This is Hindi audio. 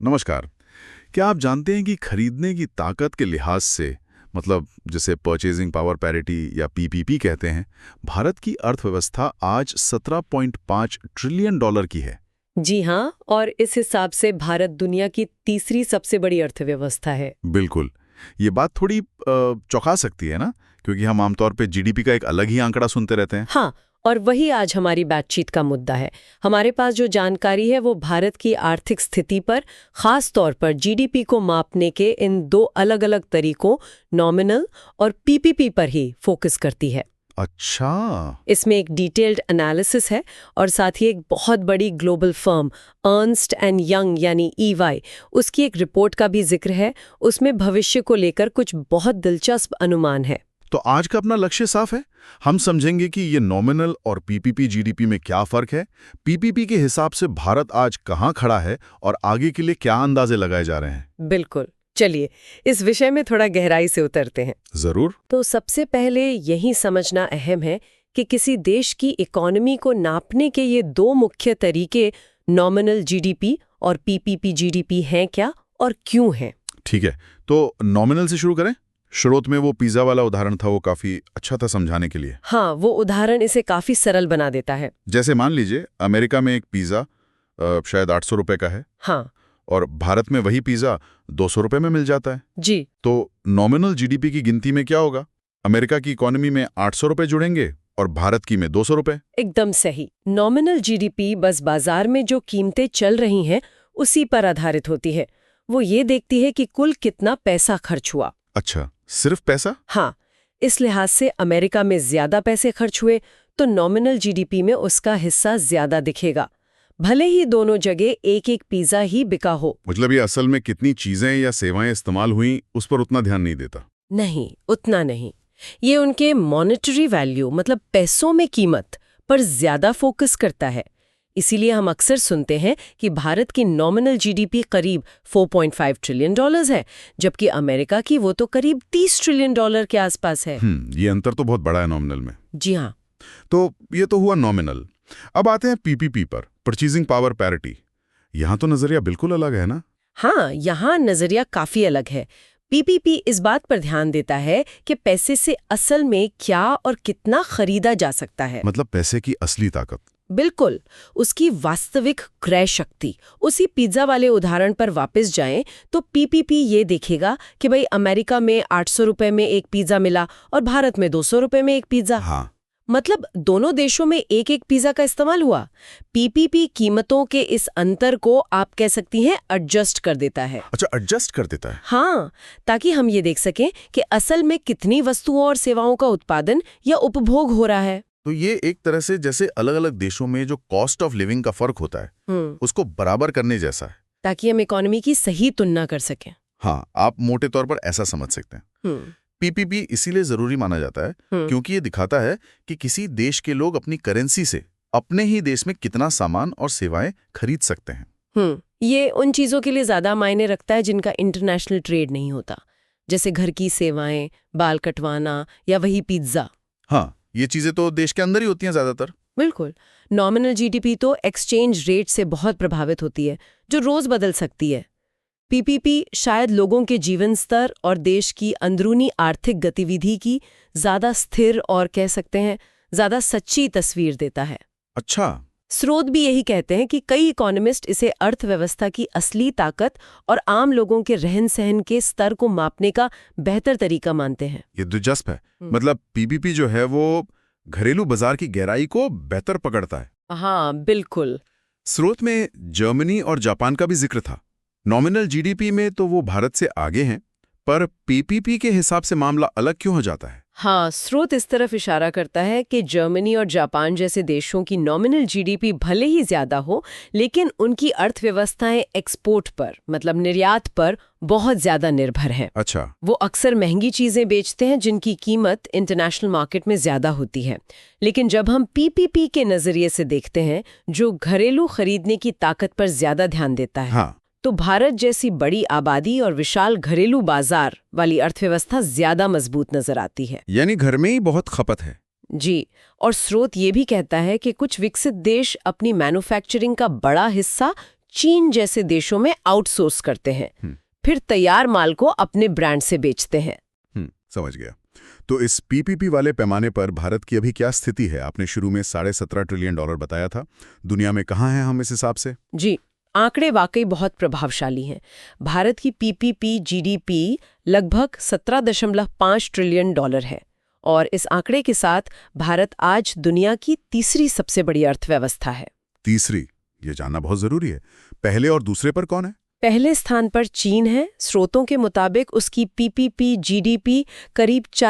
नमस्कार। क्या आप जानते हैं कि खरीदने की ताकत के लिहाज से मतलब जिसे परचेजिंग पावर पैरिटी या पीपीपी कहते हैं, भारत की अर्थव्यवस्था आज 17.5 ट्रिलियन डॉलर की है। जी हाँ, और इस हिसाब से भारत दुनिया की तीसरी सबसे बड़ी अर्थव्यवस्था है। बिल्कुल। ये बात थोड़ी चौंका सकती है ना, क्योंकि हम आमतौर पे जीडीपी का एक अलग ही आंकड़ा सुनते रहते हैं। हाँ, और वही आज हमारी बातचीत का मुद्दा है। हमारे पास जो जानकारी है वो भारत की आर्थिक स्थिति पर, खास तौर पर जीडीपी को मापने के इन दो अलग-अलग तरीकों, नॉमिनल और पीपीपी पर ही फोकस करती है। अच्छा। इसमें एक डिटेल्ड एनालिसिस है और साथ ही एक बहुत बड़ी global firm Ernst and young यानी ईवाई उसकी एक रिपोर्ट का भी जिक्र है। उसमें भविष्य को लेकर कुछ बहुत दिलचस्प अनुमान है। तो आज का अपना लक्ष्य साफ है। हम समझेंगे कि ये नॉमिनल और पीपीपी जीडीपी में क्या फर्क है, पीपीपी के हिसाब से भारत आज कहाँ खड़ा है और आगे के लिए क्या अंदाजे लगाए जा रहे हैं। बिल्कुल, चलिए इस विषय में थोड़ा गहराई से उतरते हैं। जरूर। तो सबसे पहले यही समझना अहम है कि किसी देश की इकोनॉमी को नापने के ये दो मुख्य तरीके नॉमिनल जीडीपी और पीपीपी जीडीपी हैं क्या और क्यों हैं। ठीक है, तो नॉमिनल से शुरू करें। शुरुआत में वो पिज्जा वाला उदाहरण था, वो काफी अच्छा था समझाने के लिए। हाँ, वो उदाहरण इसे काफी सरल बना देता है। जैसे मान लीजिए अमेरिका में एक पिज्जा शायद 800 रुपए का है हाँ और भारत में वही पिज्जा 200 रुपए में मिल जाता है। जी, तो नॉमिनल जीडीपी की गिनती में क्या होगा? अमेरिका की इकोनॉमी में 800 रुपए जुड़ेंगे और भारत की में 200 रुपए। एकदम सही। नॉमिनल जीडीपी बस बाजार में जो कीमतें चल रही हैं उसी पर आधारित होती है। वो ये देखती है कि कुल कितना पैसा खर्च हुआ। अच्छा, सिर्फ पैसा? हाँ, इस लिहाज से अमेरिका में ज्यादा पैसे खर्च हुए तो नॉमिनल जीडीपी में उसका हिस्सा ज्यादा दिखेगा, भले ही दोनों जगह एक एक पिज्जा ही बिका हो। मतलब ये असल में कितनी चीजें या सेवाएं इस्तेमाल हुई उस पर उतना ध्यान नहीं देता। नहीं, उतना नहीं। ये उनके मॉनेटरी वैल्यू मतलब पैसों में कीमत पर ज्यादा फोकस करता है। इसीलिए हम अक्सर सुनते हैं कि भारत की नॉमिनल जीडीपी करीब 4.5 ट्रिलियन डॉलर्स है, जबकि अमेरिका की वो तो करीब 30 ट्रिलियन डॉलर के आसपास है। ये अंतर तो बहुत बड़ा है नॉमिनल में। जी हाँ। तो ये तो हुआ नॉमिनल। अब आते हैं पीपीपी पर, परचेजिंग पावर पैरिटी। यहाँ तो नजरिया बिल्कुल अलग है ना? हाँ, यहाँ नजरिया काफी अलग है। पीपीपी इस बात पर ध्यान देता है कि पैसे से असल में क्या और कितना खरीदा जा सकता है। मतलब पैसे की असली ताकत। बिल्कुल, उसकी वास्तविक क्रय शक्ति। उसी पिज्जा वाले उदाहरण पर वापस जाएं तो पीपीपी ये देखेगा कि भाई अमेरिका में 800 रुपए में एक पिज्जा मिला और भारत में 200 रुपए में एक पिज्जा। हाँ। मतलब दोनों देशों में एक एक पिज्जा का इस्तेमाल हुआ। पीपीपी कीमतों के इस अंतर को आप कह सकती हैं एडजस्ट कर देता है। अच्छा, एडजस्ट कर देता है। हाँ, ताकि हम ये देख सकें कि असल में कितनी वस्तुओं और सेवाओं का उत्पादन या उपभोग हो रहा है। तो ये एक तरह से जैसे अलग अलग देशों में जो कॉस्ट ऑफ लिविंग का फर्क होता है उसको बराबर करने जैसा है, ताकि हम इकोनॉमी की सही तुलना कर सकें। हाँ, आप मोटे तौर पर ऐसा समझ सकते हैं। पीपीपी इसीलिए जरूरी माना जाता है क्योंकि ये दिखाता है कि किसी देश के लोग अपनी करेंसी से अपने ही देश में कितना सामान और सेवाएं खरीद सकते हैं। ये उन चीजों के लिए ज्यादा मायने रखता है जिनका इंटरनेशनल ट्रेड नहीं होता, जैसे घर की सेवाएं, बाल कटवाना या वही पिज्जा। हाँ, ये चीजें तो देश के अंदर ही होती हैं ज्यादातर। बिल्कुल। नॉमिनल जीडीपी तो एक्सचेंज रेट से बहुत प्रभावित होती है, जो रोज बदल सकती है। पीपीपी शायद लोगों के जीवन स्तर और देश की अंदरूनी आर्थिक गतिविधि की ज्यादा स्थिर और कह सकते हैं ज्यादा सच्ची तस्वीर देता है। अच्छा। स्रोत भी यही कहते हैं कि कई इकोनॉमिस्ट इसे अर्थव्यवस्था की असली ताकत और आम लोगों के रहन सहन के स्तर को मापने का बेहतर तरीका मानते हैं। ये दिलचस्प है। मतलब पीपीपी जो है वो घरेलू बाजार की गहराई को बेहतर पकड़ता है। हाँ बिल्कुल। स्रोत में जर्मनी और जापान का भी जिक्र था। नॉमिनल जीडीपी में तो वो भारत से आगे हैं, पर पीपीपी के हिसाब से मामला अलग क्यों हो जाता है? हाँ, स्रोत इस तरफ इशारा करता है कि जर्मनी और जापान जैसे देशों की नॉमिनल जीडीपी भले ही ज्यादा हो, लेकिन उनकी अर्थव्यवस्थाएं एक्सपोर्ट पर मतलब निर्यात पर बहुत ज्यादा निर्भर हैं। अच्छा। वो अक्सर महंगी चीजें बेचते हैं जिनकी कीमत इंटरनेशनल मार्केट में ज्यादा होती है। लेकिन जब हम पीपीपी के नजरिए से देखते हैं, जो घरेलू खरीदने की ताकत पर ज्यादा ध्यान देता है, हाँ, तो भारत जैसी बड़ी आबादी और विशाल घरेलू बाजार वाली अर्थव्यवस्था ज्यादा मजबूत नजर आती है। यानी घर में ही बहुत खपत है। जी, और स्रोत ये भी कहता है कि कुछ विकसित देश अपनी मैन्युफैक्चरिंग का बड़ा हिस्सा चीन जैसे देशों में आउटसोर्स करते हैं, फिर तैयार माल को अपने ब्रांड से बेचते हैं। समझ गया। तो इस पीपीपी वाले पैमाने पर भारत की अभी क्या स्थिति है? आपने शुरू में $17.5 ट्रिलियन बताया था। दुनिया में कहाँ हैं हम इस हिसाब से? जी, आंकड़े वाकई बहुत प्रभावशाली हैं। भारत की पीपीपी जीडीपी लगभग $17.5 ट्रिलियन है और इस आंकड़े के साथ भारत आज दुनिया की तीसरी सबसे बड़ी अर्थव्यवस्था है। तीसरी? ये जानना बहुत जरूरी है। पहले और दूसरे पर कौन है? पहले स्थान पर चीन है। स्रोतों के मुताबिक उसकी पीपीपी जीडीपी करीब 40